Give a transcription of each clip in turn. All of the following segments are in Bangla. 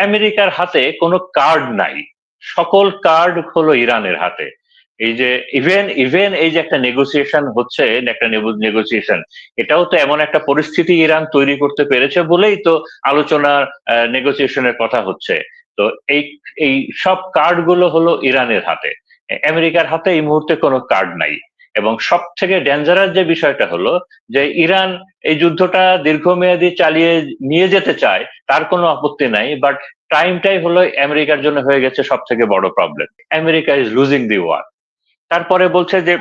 আমেরিকার হাতে কোনো কার্ড নাই, সকল কার্ড হলো ইরানের হাতে। এই যে ইভেন ইভেন এই যে একটা নেগোসিয়েশন হচ্ছে, একটা নেগোসিয়েশন, এটাও তো এমন একটা পরিস্থিতি ইরান তৈরি করতে পেরেছে বলেই তো আলোচনার নেগোসিয়েশনের কথা হচ্ছে। তো এই এই সব কার্ড গুলো হলো ইরানের হাতে, আমেরিকার হাতে এই মুহূর্তে কোনো কার্ড নাই। এবং সব থেকে ডেঞ্জারাস যে বিষয়টা হলো যে ইরান এই যুদ্ধটা দীর্ঘমেয়াদী চালিয়ে নিয়ে যেতে চায়, তার কোনো আপত্তি নাই, বাট টাইমটাই হলো আমেরিকার জন্য হয়ে গেছে সব থেকে বড় problem. America is losing the war. তারপরে বলছে যে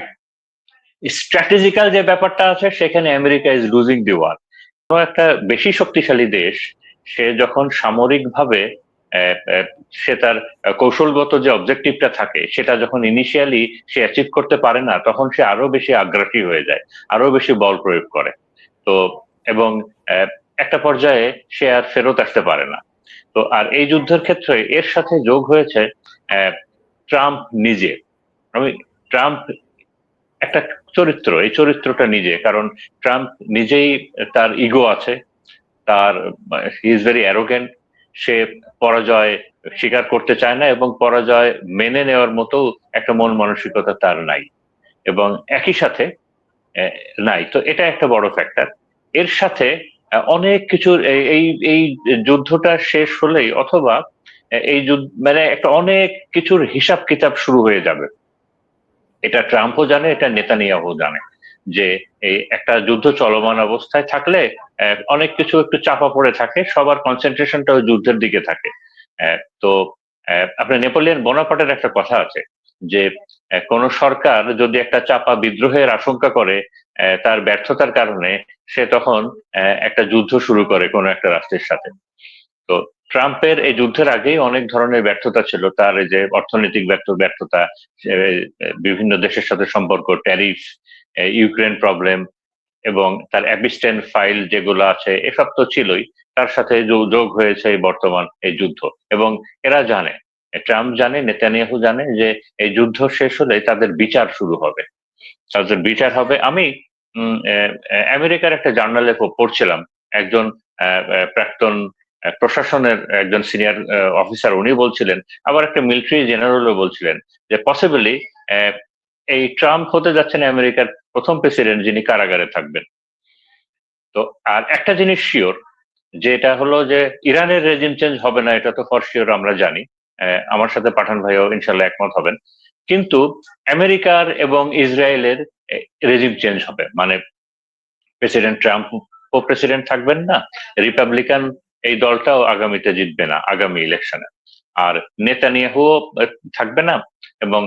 স্ট্র্যাটেজিক্যাল যে ব্যাপারটা আছে সেখানে America is losing the war. কোনো একটা বেশি শক্তিশালী দেশ সে যখন সামরিকভাবে সে তার কৌশলগত যে অবজেক্টিভটা থাকে সেটা যখন ইনিশিয়ালি সে অ্যাচিভ করতে পারে না, তখন সে আরো বেশি আগ্রাসী হয়ে যায়, আরো বেশি বল প্রয়োগ করে। তো এবং একটা পর্যায়ে সে আর ফেরত আসতে পারে না। তো আর এই যুদ্ধের ক্ষেত্রে এর সাথে যোগ হয়েছে ট্রাম্প নিজে। আমি ট্রাম্প একটা চরিত্র, এই চরিত্রটা নিজে, কারণ ট্রাম্প নিজেই তার ইগো আছে, তার হি ইজ ভেরি অ্যারোগেন্ট। সে পরাজয় স্বীকার করতে চায় না এবং পরাজয় মেনে নেওয়ার মতো একটা মন মানসিকতা তার নাই। এবং একই সাথে নাই, তো এটা একটা বড় ফ্যাক্টর। এর সাথে অনেক কিছুর এই এই যুদ্ধটা শেষ হলেই অথবা এই যুদ্ধ মানে একটা অনেক কিছুর হিসাব কিতাব শুরু হয়ে যাবে। এটা ট্রাম্পও জানে, এটা নেতানিয়াহু জানে যে এই একটা যুদ্ধ চলমান অবস্থায় থাকলে অনেক কিছু একটু চাপা পড়ে থাকে, সবার কনসেন্ট্রেশনটা ওই যুদ্ধের দিকে থাকে। তো আপনার নেপোলিয়ন বোনাপার্টের একটা কথা আছে যে কোন সরকার যদি একটা চাপা বিদ্রোহের আশঙ্কা করে তার ব্যর্থতার কারণে, সে তখন একটা যুদ্ধ শুরু করে কোনো একটা রাষ্ট্রের সাথে। তো ট্রাম্পের এই যুদ্ধের আগেই অনেক ধরনের ব্যর্থতা ছিল, তার এই যে অর্থনৈতিক ব্যর্থতা, বিভিন্ন দেশের সাথে সম্পর্ক, ট্যারিফ, ইউক্রেন প্রবলেম, এবং তার অ্যাবিস্টেন ফাইল যেগুলো আছে এসব তো ছিলই। তার সাথে যোগ হয়েছে এই বর্তমান এই যুদ্ধ। এবং এরা জানে, ট্রাম্প জানে, নেতানিয়াহু জানে যে এই যুদ্ধ শেষ হলে তাদের বিচার শুরু হবে, তাদের বিচার হবে। আমি আমেরিকার একটা জার্নালে পড়ছিলাম, একজন প্রাক্তন প্রশাসনের একজন সিনিয়র অফিসার উনি বলছিলেন, আবার একটা মিলিটারি জেনারেলও বলছিলেন যে পসিবলি এই ট্রাম্প হতে যাচ্ছেন আমেরিকার প্রথম প্রেসিডেন্ট যিনি কারাগারে থাকবেন। তো আর একটা জিনিস শিওর, যে এটা হলো যে ইরানের রেজিম চেঞ্জ হবে না, এটা তো ফর শিওর আমরা জানি। আমার সাথে পাঠান ভাইও ইনশাল্লাহ একমত হবেন। কিন্তু আমেরিকার এবং ইসরায়েলের রেজিম চেঞ্জ হবে, মানে প্রেসিডেন্ট ট্রাম্প ও প্রেসিডেন্ট থাকবেন না, রিপাবলিকান এই দলটাও আগামীতে জিতবে না আগামী ইলেকশনে, আর নেতানিয়াহুও থাকবে না, এবং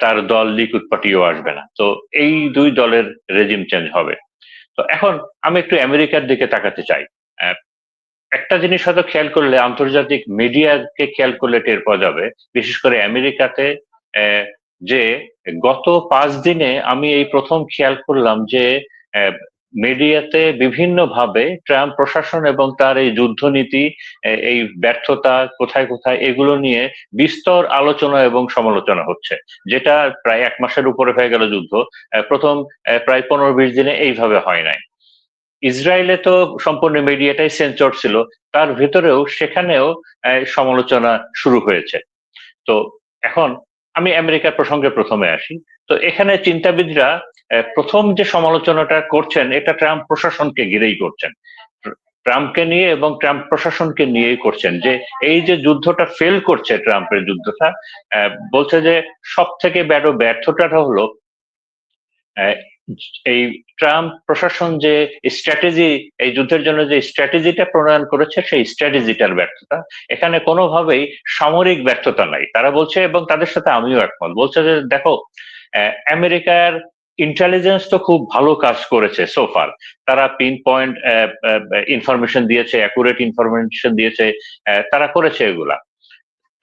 তার দল লিকুদ পার্টিও আসবে না। তো এই দুই দলের রেজিম চেঞ্জ হবে। তো এখন আমি একটু আমেরিকার দিকে তাকাতে চাই। আহ, একটা জিনিস হয়তো খেয়াল করলে, আন্তর্জাতিক মিডিয়াকে খেয়াল করলে টের পাওয়া যাবে, বিশেষ করে আমেরিকাতে, আহ, যে গত 5 দিনে আমি এই প্রথম খেয়াল করলাম যে মিডিয়াতে বিভিন্ন ভাবে ট্রাম্প প্রশাসন এবং তার এই যুদ্ধনীতি, এই ব্যর্থতা কোথায় কোথায়, এগুলো নিয়ে বিস্তর আলোচনা এবং সমালোচনা হচ্ছে, যেটা প্রায় 1 মাসের উপরে হয়ে গেল যুদ্ধ। প্রথম প্রায় 15-20 দিনে এইভাবে হয় নাই। ইসরায়েলে তো সম্পূর্ণ মিডিয়াটাই সেন্সর ছিল, তার ভেতরেও সেখানেও সমালোচনা শুরু হয়েছে। তো এখন আমি আমেরিকার প্রসঙ্গে প্রথমে আসি। তো এখানে চিন্তাবিদরা প্রথম যে সমালোচনাটা করছেন এটা ট্রাম্প প্রশাসনকে ঘিরেই করছেন, ট্রাম্পকে নিয়ে এবং ট্রাম্প প্রশাসনকে নিয়েই করছেন, যে এই যে যুদ্ধটা ফেল করছে, ট্রাম্পের যুদ্ধটা, বলছে যে সব থেকে বড় ব্যর্থতাটা হলো এই ট্রাম্প প্রশাসন যে স্ট্র্যাটেজি, এই যুদ্ধের জন্য যে স্ট্র্যাটেজিটা প্রণয়ন করেছে সেই স্ট্র্যাটেজিটার ব্যর্থতা। এখানে কোনোভাবেই সামরিক ব্যর্থতা নাই তারা বলছে, এবং তাদের সাথে আমিও একমত। বলছে যে দেখো, আমেরিকার ইন্টেলিজেন্স তো খুব ভালো কাজ করেছে সোফার, তারা পিন পয়েন্ট ইনফরমেশন দিয়েছে, অ্যাকুরেট ইনফরমেশন দিয়েছে, তারা করেছে এগুলা।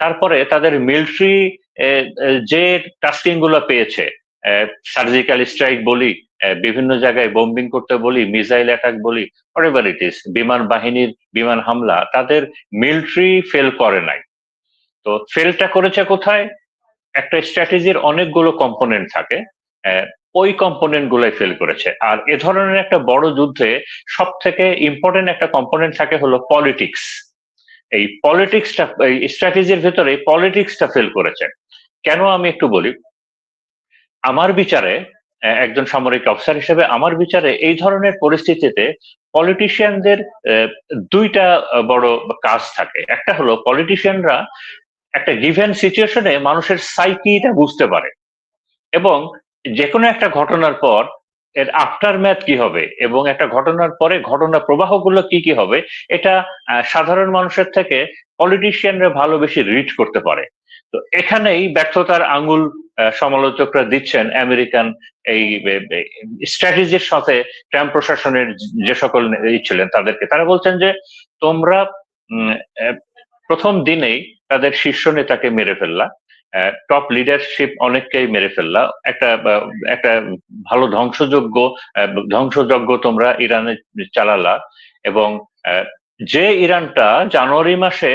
তারপরে তাদের মিলিটারি যে টাস্কিং গুলো পেয়েছে, সার্জিক্যাল স্ট্রাইক বলি, বিভিন্ন জায়গায় বোম্বিং করতে বলি, মিসাইল অ্যাটাক বলি, হোয়াটএভার ইট ইজ, বিমান বাহিনীর বিমান হামলা, তাদের মিলিটারি ফেল করে নাই। তো ফেলটা করেছে কোথায়? একটা স্ট্র্যাটেজির অনেকগুলো কম্পোনেন্ট থাকে, ওই কম্পোনেন্ট গুলাই ফেল করেছে। আর এ ধরনের একটা বড় যুদ্ধে সব থেকে ইম্পর্টেন্ট একটা কম্পোনেন্ট থাকে হলো পলিটিক্স। এই পলিটিক্সটা, এই স্ট্র্যাটেজির ভেতরে পলিটিক্সটা ফেল করেছে। কেন আমি একটু বলি। আমার বিচারে, একজন সামরিক অফিসার হিসেবে আমার বিচারে এই ধরনের পরিস্থিতিতে পলিটিশিয়ানদের দুইটা বড় কাজ থাকে। একটা হলো পলিটিশিয়ানরা একটা গিভেন সিচুয়েশনে মানুষের সাইকিটা বুঝতে পারে এবং যে কোনো একটা ঘটনার পর এর আফটার ম্যাথ কি হবে এবং একটা ঘটনার পরে ঘটনা প্রবাহগুলো কি কি হবে, এটা সাধারণ মানুষের থেকে পলিটিশিয়ানরা ভালো বেশি রিড করতে পারে। তো এখানেই ব্যর্থতার আঙুল সমালোচকরা দিচ্ছেন আমেরিকান এই স্ট্র্যাটেজির সাথে ট্রাম্প প্রশাসনের যে সকল ছিলেন তাদেরকে। তারা বলছেন যে তোমরা প্রথম দিনেই তাদের শীর্ষ নেতাকে মেরে ফেললা, টপ লিডারশিপ অনেককেই মেরে ফেললা, একটা একটা ভালো ধ্বংসযজ্ঞ তোমরা ইরানে চালালা। এবং যে ইরানটা জানুয়ারি মাসে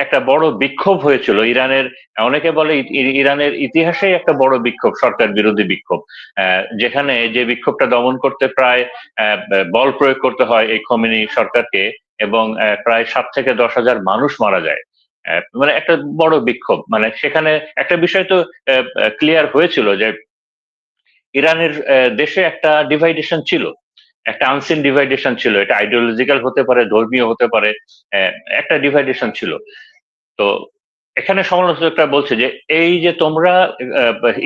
একটা বড় বিক্ষোভ হয়েছিল ইরানের, অনেকে বলে ইরানের ইতিহাসে একটা বড় বিক্ষোভ, সরকার বিরোধী বিক্ষোভ, যেখানে যে বিক্ষোভটা দমন করতে প্রায় বল প্রয়োগ করতে হয় এই খোমেনি সরকারকে, এবং প্রায় 7 থেকে 10 হাজার মানুষ মারা যায়। মানে একটা বড় বিক্ষোভ, মানে সেখানে একটা বিষয় তো ক্লিয়ার হয়েছিল যে ইরানের দেশে একটা ডিভাইডেশন ছিল, একটা আনসিন ডিভাইডেশন ছিল। এটা আইডিওলজিক্যাল হতে পারে, ধর্মীয় হতে পারে, একটা ডিভাইডেশন ছিল। তো এখানে সমালোচকরা বলছে যে এই যে তোমরা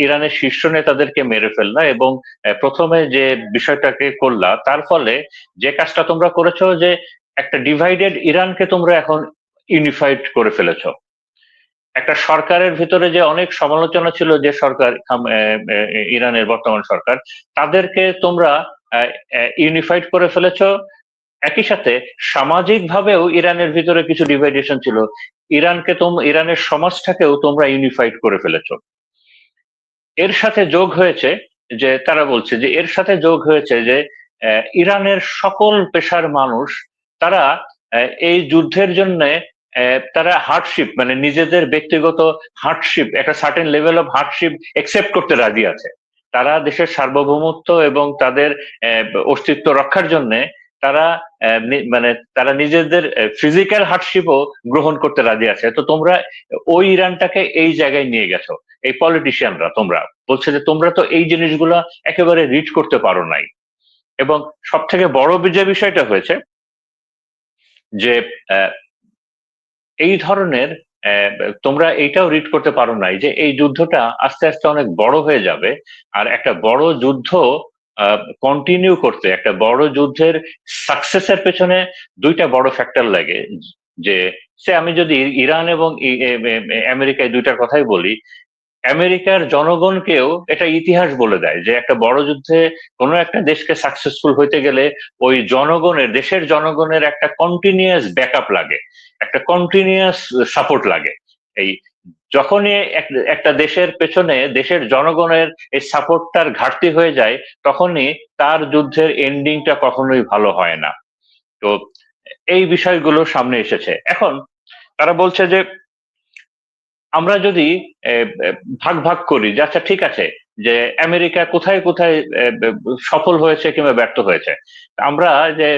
ইরানের শীর্ষ নেতাদেরকে মেরে ফেললা এবং প্রথমে যে বিষয়টাকে করলা, তার ফলে যে কাজটা তোমরা করেছো যে একটা ডিভাইডেড ইরানকে তোমরা এখন ইউনিফাইড করে ফেলেছো। একটা সরকারের ভিতরে যে অনেক সমালোচনা ছিল, যে সরকার ইরানের বর্তমান সরকার, তাদেরকে তোমরা ইউনিফাইড করে ফেলেছো। একই সাথে সামাজিক ভাবেও ইরানের ভিতরে কিছু ডিভাইডেশন ছিল, ইরানের সমাজটাকেও তোমরা ইউনিফাইড করে ফেলেছো। এর সাথে যোগ হয়েছে যে তারা বলছে যে এর সাথে যোগ হয়েছে যে ইরানের সকল পেশার মানুষ, তারা এই যুদ্ধের জন্য তারা হার্ডশিপ, মানে নিজেদের ব্যক্তিগত হার্ডশিপ, একটা certain level of hardship accept করতে রাজি আছে। তারা দেশের সার্বভৌমত্ব এবং তাদের অস্তিত্ব রক্ষার জন্য তারা মানে তারা নিজেদের ফিজিক্যাল হার্ডশিপও গ্রহণ করতে রাজি আছে। তো তোমরা ওই ইরানটাকে এই জায়গায় নিয়ে গেছো, এই পলিটিশিয়ানরা তোমরা, বলছে যে তোমরা তো এই জিনিসগুলো একেবারে রিড করতে পারো নাই। এবং সব থেকে বড় যে বিষয়টা হয়েছে যে এই ধরনের তোমরা এইটাও রিড করতে পারো নাই যে এই যুদ্ধটা আস্তে আস্তে অনেক বড় হয়ে যাবে। আর একটা বড় যুদ্ধ কন্টিনিউ করতে, একটা বড় যুদ্ধের সাকসেসের পেছনে দুইটা বড় ফ্যাক্টর লাগে। যে সে আমি যদি ইরান এবং আমেরিকায় দুইটার কথাই বলি, আমেরিকার জনগণকেও এটা ইতিহাস বলে দেয় যে একটা বড় যুদ্ধে কোনো একটা দেশকে সাকসেসফুল হইতে গেলে ওই দেশের জনগণের একটা কন্টিনিউয়াস ব্যাকআপ লাগে, একটা কন্টিনিউয়াস সাপোর্ট লাগে। এই যখনই একটা দেশের পেছনে দেশের জনগণের এই সাপোর্টটার ঘাটতি হয়ে যায়, তখনই তার যুদ্ধের এন্ডিংটা কখনোই ভালো হয় না। তো এই বিষয়গুলো সামনে এসেছে। এখন তারা বলছে যে আমরা যদি ভাগ ভাগ করি যে আচ্ছা ঠিক আছে, যে আমেরিকা কোথায় কোথায় সফল হয়েছে কিংবা ব্যর্থ হয়েছে, আমরা যে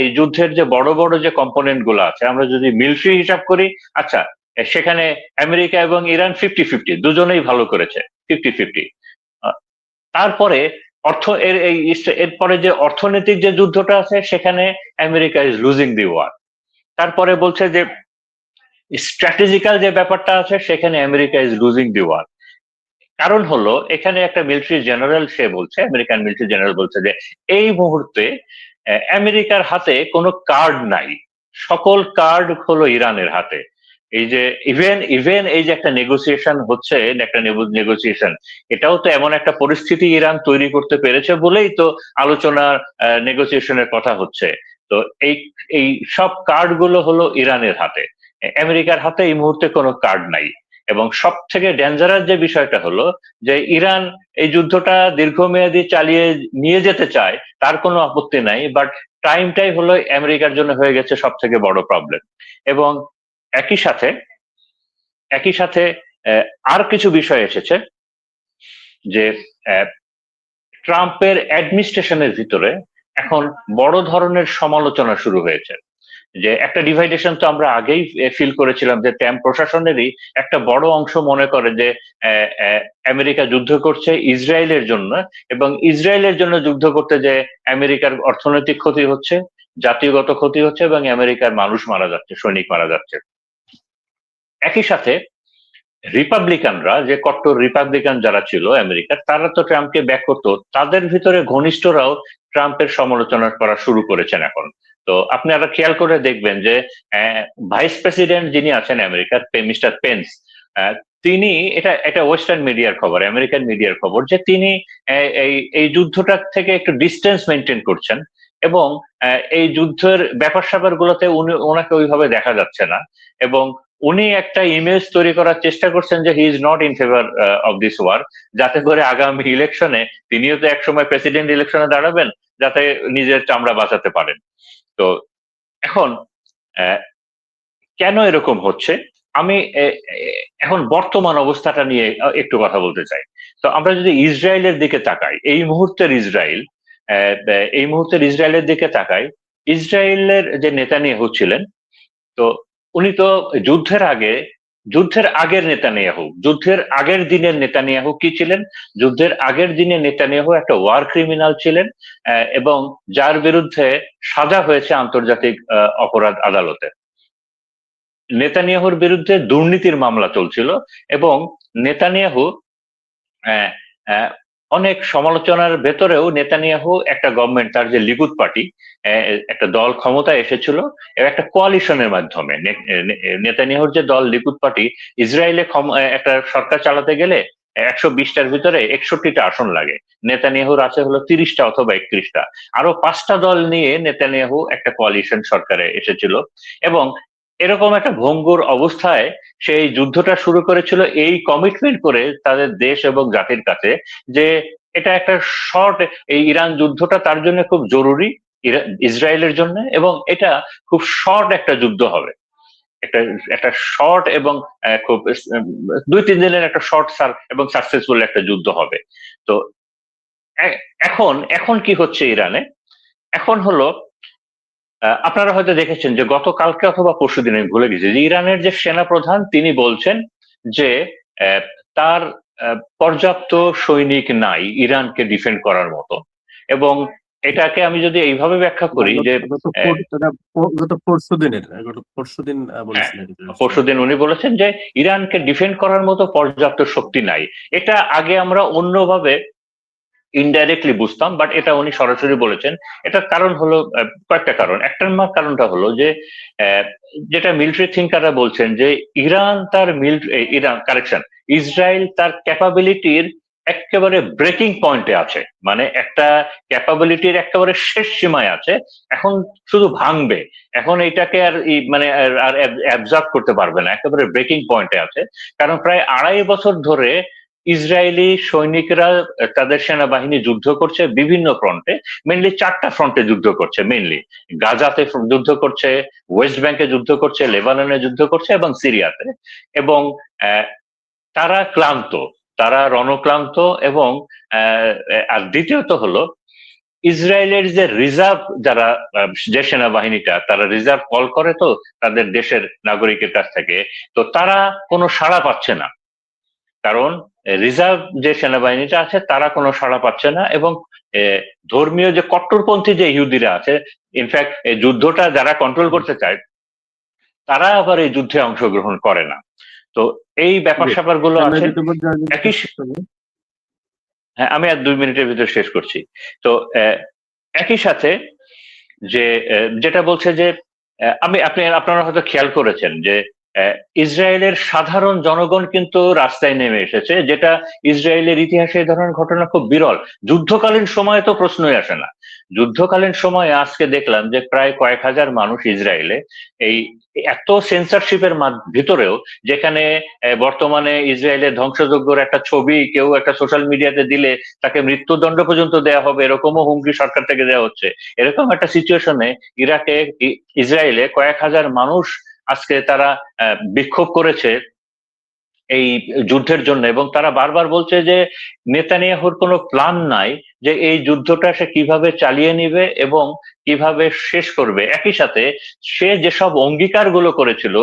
এই যুদ্ধের যে বড় বড় যে কম্পোনেন্ট গুলো আছে, আমরা যদি মিলিটারি হিসাব করি, আচ্ছা সেখানে আমেরিকা এবং ইরান 50-50, দুজনেই ভালো করেছে, 50-50। তারপরে এরপরে যে অর্থনৈতিক যে যুদ্ধটা আছে, সেখানে America is losing the war. তারপরে বলছে যে স্ট্র্যাটেজিক্যাল যে ব্যাপারটা আছে, সেখানে America is losing the war. কারণ হলো এখানে একটা মিলিটারি জেনারেল, সে বলছে, আমেরিকান মিলিটারি জেনারেল বলছে যে এই মুহূর্তে আমেরিকার হাতে কোনো কার্ড নাই, সকল কার্ড হলো ইরানের হাতে। এই যে ইভেন এই যে একটা নেগোসিয়েশন হচ্ছে, একটা নেগোসিয়েশন, এটাও তো এমন একটা পরিস্থিতি ইরান তৈরি করতে পেরেছে বলেই তো আলোচনার নেগোসিয়েশনের কথা হচ্ছে। তো এই এই সব কার্ড গুলো হলো ইরানের হাতে, আমেরিকার হাতে এই মুহূর্তে কোনো কার্ড নাই। এবং সব থেকে ডেঞ্জারাস যে বিষয়টা হলো যে ইরান এই যুদ্ধটা দীর্ঘমেয়াদী চালিয়ে নিয়ে যেতে চায়, তার কোনো আপত্তি নাই, বাট টাইমটাই হলো আমেরিকার জন্য হয়ে গেছে সব থেকে বড় প্রবলেম। এবং একই সাথে একই সাথে আর কিছু বিষয় এসেছে যে ট্রাম্পের অ্যাডমিনিস্ট্রেশনের ভিতরে এখন বড় ধরনের সমালোচনা শুরু হয়েছে। যে একটা ডিভাইডেশন তো আমরা আগেই ফিল করেছিলাম, যে ট্রাম্প প্রশাসনেরই একটা বড় অংশ মনে করে যে আমেরিকা যুদ্ধ করছে ইসরায়েলের জন্য, এবং ইসরায়েলের জন্য যুদ্ধ করতে যে আমেরিকার অর্থনৈতিক ক্ষতি হচ্ছে, জাতিগত ক্ষতি হচ্ছে, এবং আমেরিকার মানুষ মারা যাচ্ছে, সৈনিক মারা যাচ্ছে। একই সাথে রিপাবলিকানরা, যে কট্টর রিপাবলিকান যারা ছিল আমেরিকার, তারা তো ট্রাম্পকে ব্যাক করতো, তাদের ভিতরে ঘনিষ্ঠরাও ট্রাম্পের সমালোচনা করা শুরু করেছেন এখন। তো আপনারা খেয়াল করে দেখবেন যে ভাইস প্রেসিডেন্ট যিনি আছেন আমেরিকার, মিস্টার পেন্স, তিনি, এটা এটা ওয়েস্টার্ন মিডিয়ার খবর, আমেরিকান মিডিয়ার খবর, যে তিনি এই যুদ্ধটা থেকে একটু ডিস্টেন্স মেনটেন করছেন, এবং এই যুদ্ধের ব্যাপার স্যাপার গুলোতে ওনাকে ওইভাবে দেখা যাচ্ছে না, এবং উনি একটা ইমেজ তৈরি করার চেষ্টা করছেন যে he is not in favour of this war, যাতে করে আগামী ইলেকশনে, তিনিও তো একসময় প্রেসিডেন্ট ইলেকশনে দাঁড়াবেন, যাতে নিজের চামড়া বাঁচাতে পারেন। তো এখন কেন এরকম হচ্ছে, আমি এখন বর্তমান অবস্থাটা নিয়ে একটু কথা বলতে চাই। তো আমরা যদি ইসরায়েলের দিকে তাকাই, এই মুহূর্তের ইসরায়েলের দিকে তাকাই, ইসরায়েলের যে নেতানিয়াহু ছিলেন, তো উনি তো যুদ্ধের আগের নেতানিয়াহু, যুদ্ধের আগের দিনের নেতানিয়াহু কি ছিলেন? যুদ্ধের আগের দিনে নেতানিয়াহু একটা ওয়ার ক্রিমিনাল ছিলেন, এবং যার বিরুদ্ধে সাজা হয়েছে আন্তর্জাতিক অপরাধ আদালতে। নেতানিয়াহুর বিরুদ্ধে দুর্নীতির মামলা চলছিল, এবং নেতানিয়াহু আহ, আহ, অনেক সমালোচনার ভেতরেও নেতানিয়াহু একটা গভর্নমেন্ট, তার যে লিকুদ পার্টি, একটা দল ক্ষমতায় এসেছিল, এবং একটা কোয়ালিশনের মাধ্যমে নেতানিয়াহুর যে দল লিকুদ পার্টি, ইসরায়েলে একটা সরকার চালাতে গেলে 120টার ভিতরে 61টা আসন লাগে, নেতানিয়াহুর আছে হলো 30টা অথবা 31টা, আরো 5টা দল নিয়ে নেতানিয়াহু একটা কোয়ালিশন সরকারে এসেছিল, এবং এরকম একটা ভঙ্গুর অবস্থায় সেই যুদ্ধটা শুরু করেছিল এই কমিটমেন্ট করে তাদের দেশ এবং জাতির কাছে, যে এটা একটা শর্ট, এই ইরান যুদ্ধটা তার জন্য খুব জরুরি ইসরায়েলের জন্য, এবং এটা খুব শর্ট একটা যুদ্ধ হবে, একটা একটা শর্ট এবং খুব 2-3 দিনের একটা শর্ট এবং সাকসেসফুল একটা যুদ্ধ হবে। তো এখন এখন কি হচ্ছে ইরানে, এখন হলো আপনারা হয়তো দেখেছেন যে গতকালকে অথবা পরশুদিন, আমি ভুলে গেছি, যে ইরানের যে সেনা প্রধান তিনি বলছেন যে তার পর্যাপ্ত সৈনিক নাই ইরানকে ডিফেন্ড করার মতো, এবং এটাকে আমি যদি এইভাবে ব্যাখ্যা করি যে পরশুদিন উনি বলেছেন যে ইরানকে ডিফেন্ড করার মতো পর্যাপ্ত শক্তি নাই। এটা আগে আমরা অন্যভাবে ইনডাইরেক্টলি বুঝতাম, বাট এটা উনি সরাসরি বলেছেন। এটার কারণ হলো কয়েকটা কারণ। একটা কারণটা হলো যে যেটা মিলিটারি থিঙ্কাররা বলছেন যে ইসরায়েল তার ক্যাপাবিলিটির একেবারে ব্রেকিং পয়েন্টে আছে, মানে একটা ক্যাপাবিলিটির একেবারে শেষ সীমায় আছে, এখন শুধু ভাঙবে, এখন এটাকে আর মানে আর অ্যাবজর্ব করতে পারবে না, একেবারে ব্রেকিং পয়েন্টে আছে। কারণ প্রায় 2.5 বছর ধরে ইসরায়েলি সৈনিকরা, তাদের সেনাবাহিনী যুদ্ধ করছে বিভিন্ন ফ্রন্টে, মেনলি 4টা ফ্রন্টে যুদ্ধ করছে, মেনলি গাজাতে যুদ্ধ করছে, ওয়েস্ট ব্যাংকে যুদ্ধ করছে, লেবাননে যুদ্ধ করছে, এবং সিরিয়াতে। এবং তারা ক্লান্ত, তারা রণক্লান্ত, এবং আর দ্বিতীয়ত হলো ইসরায়েলের যে রিজার্ভ, যারা যে সেনাবাহিনীটা, তারা রিজার্ভ কল করে তো তাদের দেশের নাগরিকের কাছ থেকে, তো তারা কোনো সাড়া পাচ্ছে না, কারণ রিজার্ভ যে সেনাবাহিনীটা আছে তারা কোনো সাড়া পাচ্ছে না, এবং ধর্মীয় যে কট্টরপন্থী যে ইহুদিরা আছে, ইনফ্যাক্ট এই যুদ্ধটা যারা কন্ট্রোল করতে চায়, তারা আবার এই যুদ্ধে অংশগ্রহণ করে না। তো এই ব্যাপার স্যাপার গুলো আছে। হ্যাঁ, আমি আর 2 মিনিটের ভিতর শেষ করছি। তো একই সাথে যে যেটা বলছে যে আপনারা হয়তো খেয়াল করেছেন যে ইসরায়েলের সাধারণ জনগণ কিন্তু রাস্তায় নেমে এসেছে, যেটা ইসরায়েলের ইতিহাসে এই ধরনের ঘটনা খুব বিরল। যুদ্ধকালীন সময়ে তো প্রশ্নই আসে না, যুদ্ধকালীন সময়ে আজকে দেখলাম যে প্রায় কয়েক হাজার মানুষ ইসরায়েলে, এই এত সেন্সরশিপের ভিতরেও, যেখানে বর্তমানে ইসরায়েলের ধ্বংসযজ্ঞর একটা ছবি কেউ একটা সোশ্যাল মিডিয়াতে দিলে তাকে মৃত্যুদণ্ড পর্যন্ত দেওয়া হবে, এরকমও হুমকি সরকার থেকে দেওয়া হচ্ছে, এরকম একটা সিচুয়েশনে ইসরায়েলে কয়েক হাজার মানুষ আজকে তারা বিক্ষোভ করেছে এই যুদ্ধের জন্য, এবং তারা বারবার বলছে যে নেতানিয়াহুর কোনো প্ল্যান নাই যে এই যুদ্ধটা সে কিভাবে চালিয়ে নিবে এবং কিভাবে শেষ করবে। একই সাথে সে যেসব অঙ্গীকারগুলো করেছিল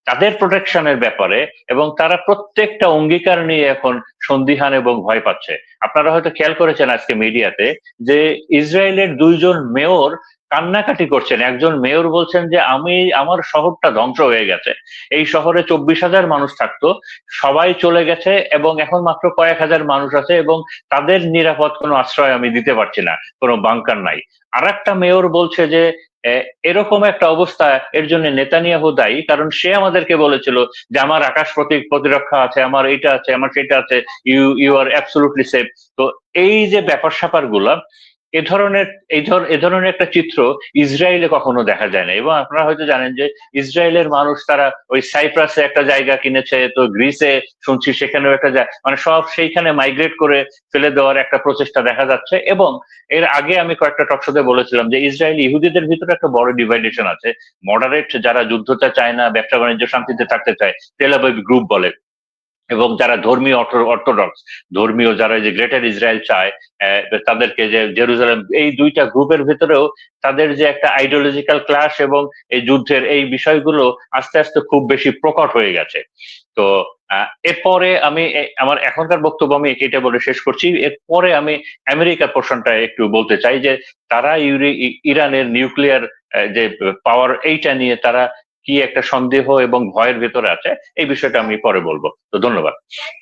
তাদের প্রোটেকশনের ব্যাপারে, এবং তারা প্রত্যেকটা অঙ্গীকার নিয়ে এখন সন্দিহান এবং ভয় পাচ্ছে। আপনারা হয়তো খেয়াল করেছেন আজকে মিডিয়াতে যে ইসরায়েলের দুইজন মেয়র কান্নাকাটি করছেন। একজন মেয়র বলছেন যে আমার শহরটা ধ্বংস হয়ে গেছে, এই শহরে 24,000 মানুষ থাকতো, সবাই চলে গেছে এবং এখন মাত্র কয়েক হাজার মানুষ আছে, এবং তাদের নিরাপদ কোনো আশ্রয় আমি দিতে পারছি না, কোনো বাংকার নাই। আর একটা মেয়র বলছে যে এরকম একটা অবস্থা এর জন্য নেতানিয়াহু দায়ী, কারণ সে আমাদেরকে বলেছিল যে আমার আকাশ প্রতিরক্ষা আছে, আমার এইটা আছে, আমার সেটা আছে, you you are absolutely safe. তো এই যে ব্যাপার স্যাপার গুলা, এ ধরনের এ ধরনের একটা চিত্র ইসরায়েলে কখনো দেখা যায় না। এবং আপনারা হয়তো জানেন যে ইসরায়েলের মানুষ তারা ওই সাইপ্রাসে একটা জায়গা কিনেছে, তো গ্রিসে শুনছি সেখানেও একটা মানে সব সেইখানে মাইগ্রেট করে ফেলে দেওয়ার একটা প্রচেষ্টা দেখা যাচ্ছে। এবং এর আগে আমি কয়েকটা টকশোতে বলেছিলাম যে ইসরায়েল ইহুদিদের ভিতরে একটা বড় ডিভাইডেশন আছে। মডারেট যারা যুদ্ধটা চায় না, ব্যবসা বাণিজ্য শান্তিতে থাকতে চায়, তেল আবিব গ্রুপ বলে, এবং যারা ধর্মীয় অর্থোডক্স, ধর্মীয় যারা যে গ্রেটার ইসরায়েল চায়, তাদেরকে যে জেরুজালেম, এই দুইটা গ্রুপের ভেতরেও তাদের যে একটা আইডিওলজিক্যাল ক্লাশ এবং এই যুদ্ধের এই বিষয়গুলো আস্তে আস্তে খুব বেশি প্রকট হয়ে গেছে। তো এরপরে আমি আমার এখনকার বক্তব্য আমি এটা বলে শেষ করছি। এরপরে আমি আমেরিকার পোর্শনটা একটু বলতে চাই যে তারা ইরানের নিউক্লিয়ার যে পাওয়ার, এইটা নিয়ে তারা কি একটা সন্দেহ এবং ভয়ের ভেতরে আছে, এই বিষয়টা আমি পরে বলবো। তো ধন্যবাদ।